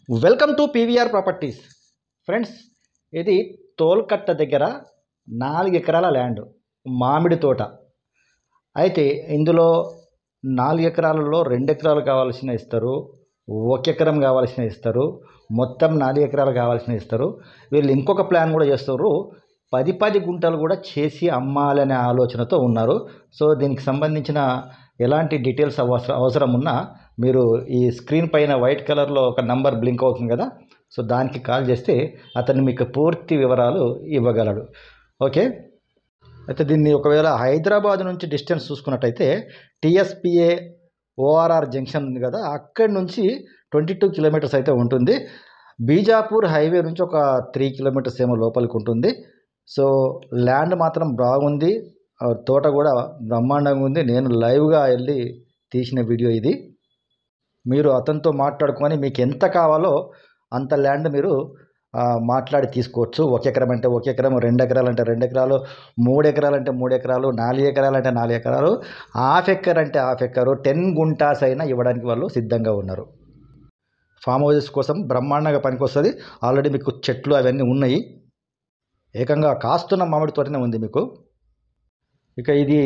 Welcome to PVR properties. Friends, ఇది తోల్కట్ట దగ్గర 4 ఎకరాల ల్యాండ్, మామిడి తోట. అయితే ఇందులో 4 ఎకరాలలో 2 ఎకరాలు కావాల్సిన ఇస్తారు, 1 ఎకరం కావాల్సిన ఇస్తారు, మొత్తం 4 ఎకరాలు కావాల్సిన ఇస్తారు. వీళ్ళు ఇంకొక ప్లాన్ కూడా చేస్తారు, 10 గుంటలు కూడా చేసి అమ్మాలనే ఆలోచనతో ఉన్నారు. సో దీనికి సంబంధించిన ఎలాంటి డీటెయిల్స్ అవసరం ఉన్నా మీరు ఈ స్క్రీన్ పైన వైట్ కలర్లో ఒక నంబర్ బ్లింక్ అవుతుంది కదా, సో దానికి కాల్ చేస్తే అతను మీకు పూర్తి వివరాలు ఇవ్వగలడు. ఓకే, అయితే దీన్ని ఒకవేళ హైదరాబాద్ నుంచి డిస్టెన్స్ చూసుకున్నట్టయితే టీఎస్పిఏ ఓఆర్ఆర్ జంక్షన్ ఉంది కదా, అక్కడి నుంచి 22 కిలోమీటర్స్ అయితే ఉంటుంది. బీజాపూర్ హైవే నుంచి ఒక 3 కిలోమీటర్స్ ఏమో లోపలికి ఉంటుంది. సో ల్యాండ్ మాత్రం బాగుంది, తోట కూడా బ్రహ్మాండంగా ఉంది. నేను లైవ్గా వెళ్ళి తీసిన వీడియో ఇది. మీరు అతనితో మాట్లాడుకొని మీకు ఎంత కావాలో అంత ల్యాండ్ మీరు మాట్లాడి తీసుకోవచ్చు. 1 ఎకరం అంటే 1 ఎకరం, 2 ఎకరాలు అంటే 2 ఎకరాలు, 3 ఎకరాలు అంటే 3 ఎకరాలు, 4 ఎకరాలు అంటే 4 ఎకరాలు, హాఫ్ ఎకర్ అంటే హాఫ్ ఎకరు, 10 గుంటాస్ అయినా ఇవ్వడానికి వాళ్ళు సిద్ధంగా ఉన్నారు. ఫామ్ హౌసెస్ కోసం బ్రహ్మాండంగా పనికొస్తుంది. ఆల్రెడీ మీకు చెట్లు అవన్నీ ఉన్నాయి. ఏకంగా కాస్తున్న మామిడి తోటనే ఉంది మీకు. ఇక ఇది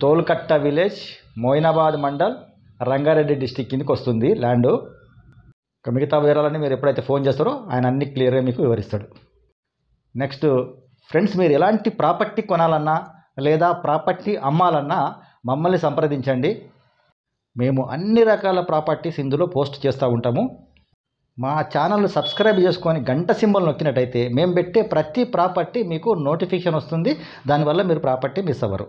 తోల్కట్ట విలేజ్, మోయినాబాద్ మండల్, రంగారెడ్డి డిస్టిక్ కిందకి వస్తుంది ల్యాండ్. ఇక మిగతా వివరాలన్నీ మీరు ఎప్పుడైతే ఫోన్ చేస్తారో ఆయన అన్ని క్లియర్గా మీకు వివరిస్తాడు. నెక్స్ట్ ఫ్రెండ్స్, మీరు ఎలాంటి ప్రాపర్టీ కొనాలన్నా లేదా ప్రాపర్టీ అమ్మాలన్నా మమ్మల్ని సంప్రదించండి. మేము అన్ని రకాల ప్రాపర్టీస్ ఇందులో పోస్ట్ చేస్తూ ఉంటాము. మా ఛానల్ సబ్స్క్రైబ్ చేసుకొని గంట సింబల్ నొక్కినట్టయితే మేము పెట్టే ప్రతి ప్రాపర్టీ మీకు నోటిఫికేషన్ వస్తుంది. దానివల్ల మీరు ప్రాపర్టీ మిస్ అవ్వరు.